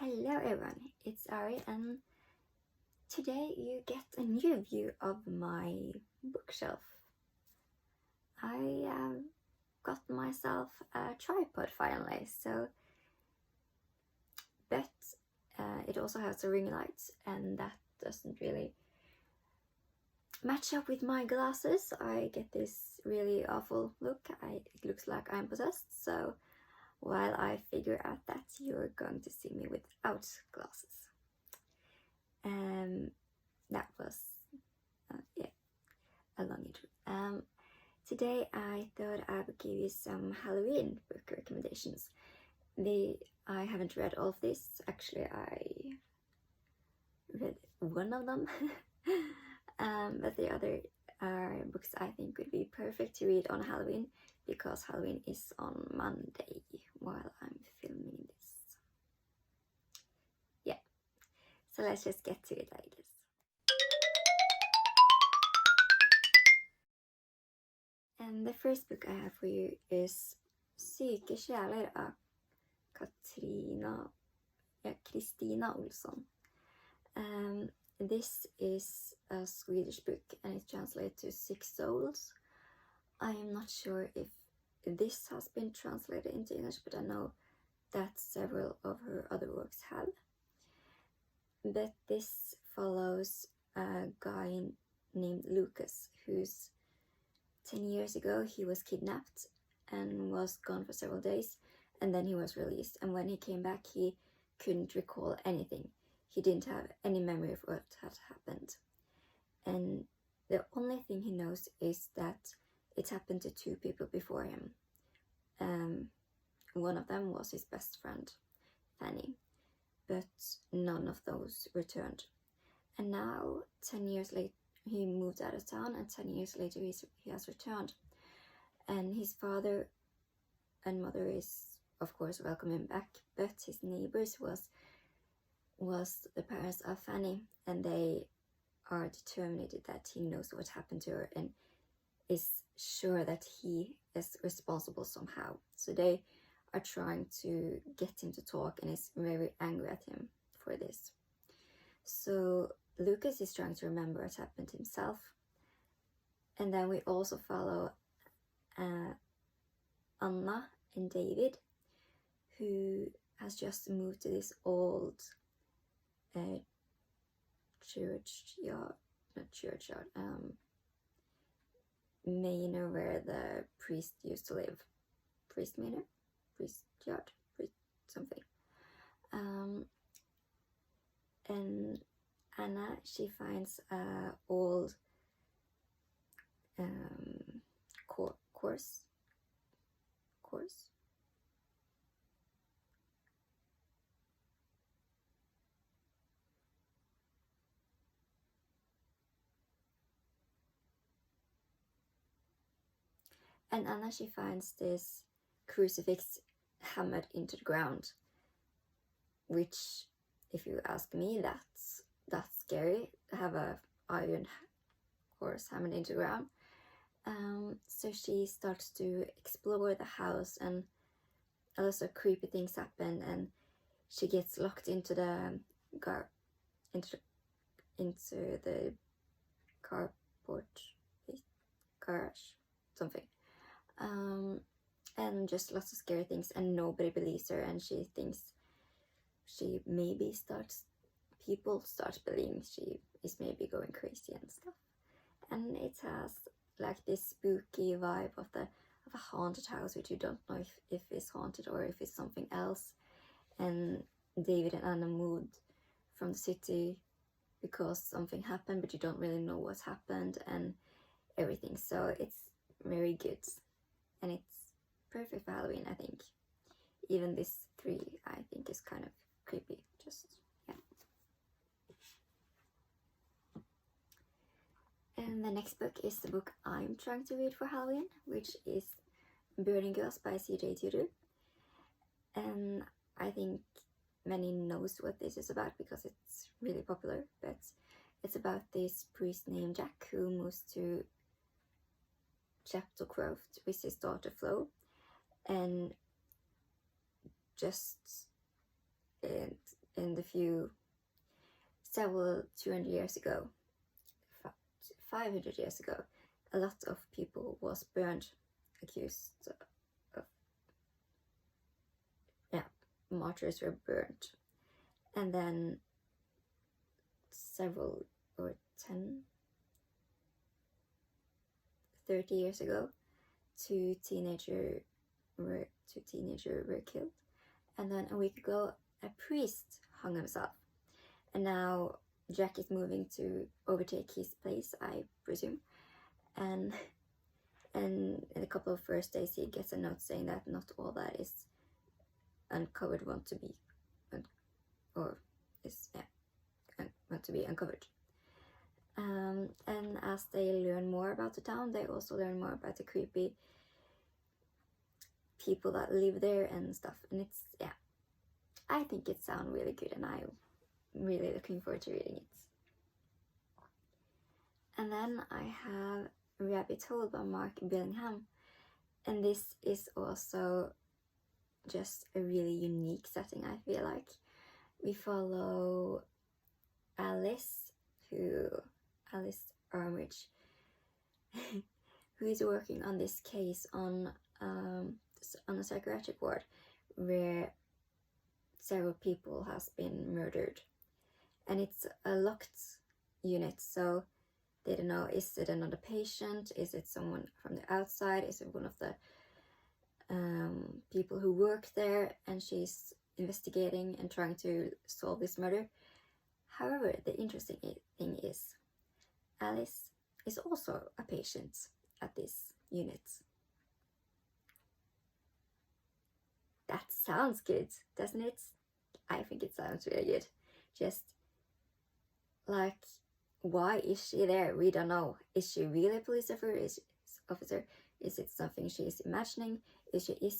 Hello everyone, it's Ari, and today you get a new view of my bookshelf. I got myself a tripod finally, but it also has a ring light, and that doesn't really match up with my glasses. I get this really awful look. It looks like I'm possessed, so while I figure out that, you're going to see me without glasses. That was a long intro. Today I thought I would give you some Halloween book recommendations. I haven't read all of this. Actually, I read one of them, but the other are books I think would be perfect to read on Halloween, because Halloween is on Monday while I'm filming this. Yeah, so let's just get to it, I guess. And the first book I have for you is Syke kjæler av Kristina Olsson. This is a Swedish book and it's translated to Six Souls. I am not sure if this has been translated into English, but I know that several of her other works have. But this follows a guy named Lucas, who's 10 years ago he was kidnapped and was gone for several days, and then he was released, and when he came back he couldn't recall anything. He didn't have any memory of what had happened, and the only thing he knows is that it happened to two people before him. One of them was his best friend, Fanny, but none of those returned. And now, 10 years later, he moved out of town, and 10 years later he has returned. And his father and mother is, of course, welcome him back, but his neighbors was the parents of Fanny, and they are determined that he knows what happened to her and is sure that he is responsible somehow. So they are trying to get him to talk and is very angry at him for this. So Lucas is trying to remember what happened to himself. And then we also follow Anna and David, who has just moved to this old manor where the priest used to live. Priest manor? Priest yard? Priest something. And Anna, she finds a old course. And Anna, she finds this crucifix hammered into the ground, which, if you ask me, that's scary to have a iron horse hammered into the ground. So she starts to explore the house, and also creepy things happen, and she gets locked into the garage, something. And just lots of scary things, and nobody believes her, and she thinks people start believing she is maybe going crazy and stuff. And it has like this spooky vibe of a haunted house, which you don't know if it's haunted or if it's something else. And David and Anna moved from the city because something happened, but you don't really know what happened and everything. So it's very good, and it's perfect for Halloween, I think. Even this 3, I think, is kind of creepy. And the next book is the book I'm trying to read for Halloween, which is Burning Girls by C.J. Tudor. And I think many knows what this is about because it's really popular, but it's about this priest named Jack who moves to Chapelcroft with his daughter Flo, and just in the several 200 years ago, 500 years ago, a lot of people was burned, accused of, martyrs were burnt. And then several, or 10, 30 years ago, two teenagers were killed. And then a week ago, a priest hung himself. And now Jack is moving to overtake his place, I presume. And in a couple of first days, he gets a note saying that not all that is uncovered want to be uncovered. And as they learn more about the town, they also learn more about the creepy people that live there and stuff. And it's, I think it sounds really good, and I'm really looking forward to reading it. And then I have Rabbit Hole by Mark Bellingham, and this is also just a really unique setting. I feel like we follow Alice Armitage, who is working on this case on a psychiatric ward where several people has been murdered, and it's a locked unit, so they don't know, is it another patient, is it someone from the outside, is it one of the people who work there, and she's investigating and trying to solve this murder. However, the interesting thing is Alice is also a patient at this unit. That sounds good, doesn't it? I think it sounds really good. Just like, why is she there? We don't know. Is she really a police officer? Is it something she's imagining?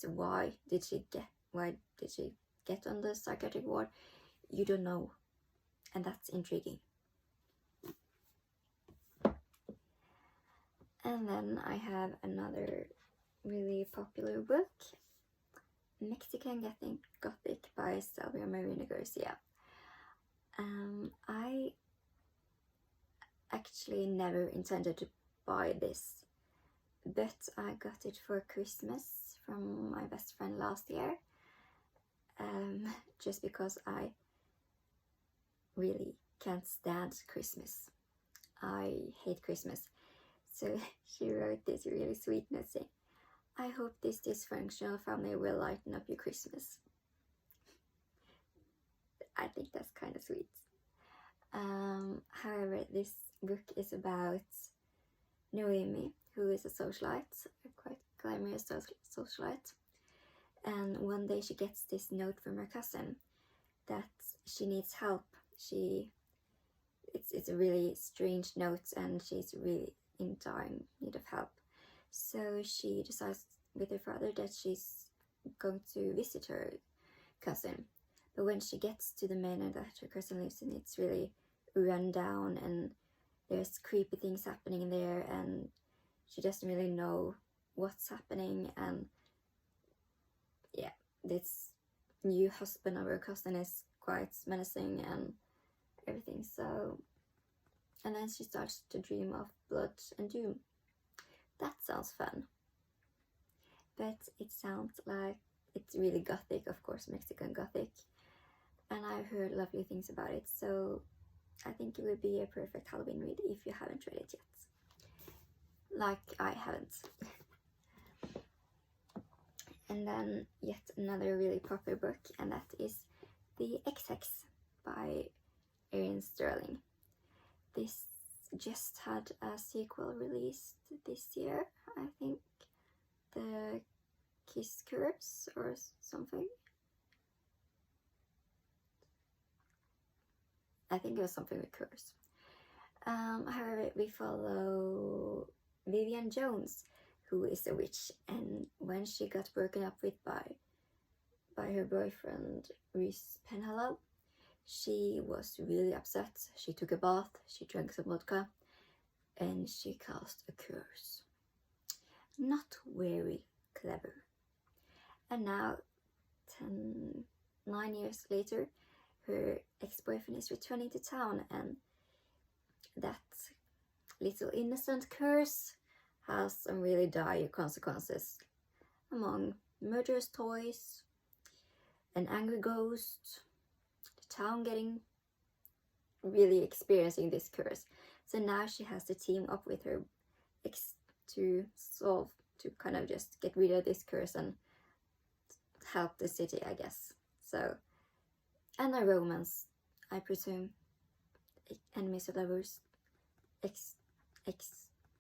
Why did she get on the psychiatric ward? You don't know, and that's intriguing. And then I have another really popular book, Mexican Gothic by Marina Garcia. I actually never intended to buy this, but I got it for Christmas from my best friend last year, just because I really can't stand Christmas. I hate Christmas. So she wrote this really sweet note saying, "I hope this dysfunctional family will lighten up your Christmas." I think that's kind of sweet. However, this book is about Noemi, who is a socialite, a quite glamorous socialite. And one day she gets this note from her cousin that she needs help. It's a really strange note, and she's really in dire need of help. So she decides with her father that she's going to visit her cousin. But when she gets to the manor that her cousin lives in, it's really run down, and there's creepy things happening there, and she doesn't really know what's happening. And this new husband of her cousin is quite menacing and everything. So, and then she starts to dream of blood and doom. That sounds fun, but it sounds like it's really gothic, of course, Mexican Gothic, and I've heard lovely things about it, so I think it would be a perfect Halloween read if you haven't read it yet, like I haven't. And then yet another really popular book, and that is The XX by Erin Sterling. This just had a sequel released this year, I think, The Kiss Curse or something. I think it was something with curse. However, we follow Vivian Jones, who is a witch, and when she got broken up with by her boyfriend Reese Penhallow, she was really upset. She took a bath, she drank some vodka, and she cast a curse. Not very clever. And now, 9 years later, her ex-boyfriend is returning to town, and that little innocent curse has some really dire consequences, among murderous toys, an angry ghost, the town getting really experiencing this curse. So now she has to team up with her ex to kind of just get rid of this curse and help the city, I guess. So, and a romance, I presume. Enemies to lovers, ex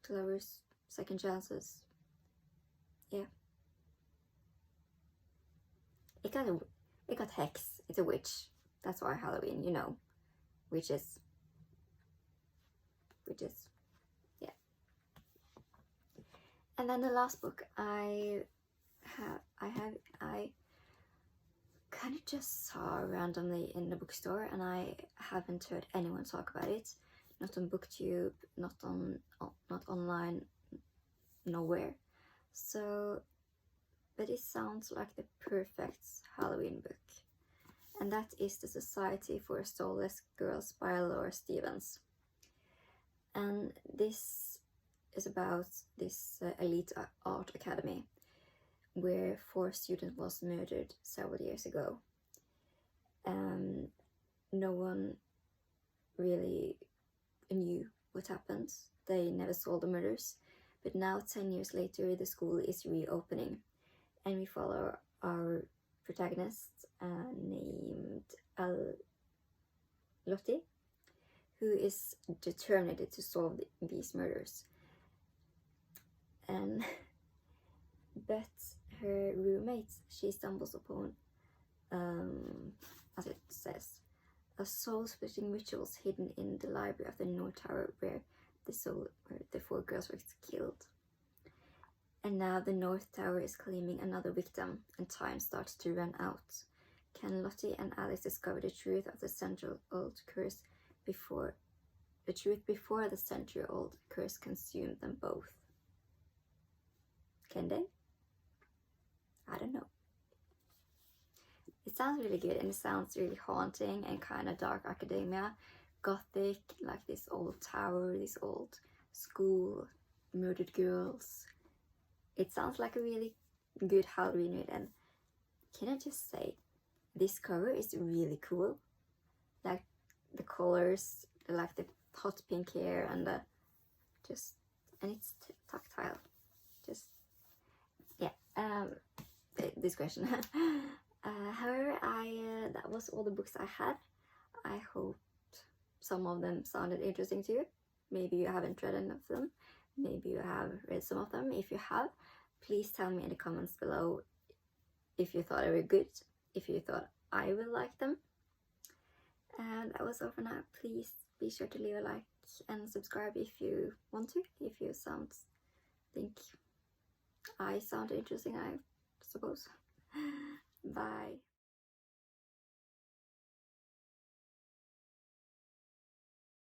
to lovers, second chances. Yeah. It got hex. It's a witch. That's why Halloween, you know, witches. Yeah. And then the last book I kind of just saw randomly in the bookstore, and I haven't heard anyone talk about it. Not on BookTube, not online, nowhere. So, but it sounds like the perfect Halloween book. And that is The Society for Soulless Girls by Laura Stevens. And this is about this elite art academy where 4 students was murdered several years ago. No one really knew what happened. They never solved the murders. But now, 10 years later, the school is reopening, and we follow our protagonist named Lottie, who is determined to solve these murders. But her roommate, she stumbles upon, as it says, a soul-splitting rituals hidden in the library of the North Tower where the 4 girls were killed. And now the North Tower is claiming another victim, and time starts to run out. Can Lottie and Alex discover the truth of the century-old curse before the century-old curse consumed them both? Can they? I don't know. It sounds really good, and it sounds really haunting and kind of dark academia, gothic, like this old tower, this old school, murdered girls. It sounds like a really good Halloween read, and can I just say, this cover is really cool. Like the colors, like the hot pink hair, and and it's tactile. Just, yeah. This question. However, that was all the books I had. I hoped some of them sounded interesting to you. Maybe you haven't read any of them. Maybe you have read some of them. If you have, please tell me in the comments below if you thought they were good, if you thought I will like them. And that was all for now. Please be sure to leave a like and subscribe if you want to, if you think I sound interesting, I suppose. Bye.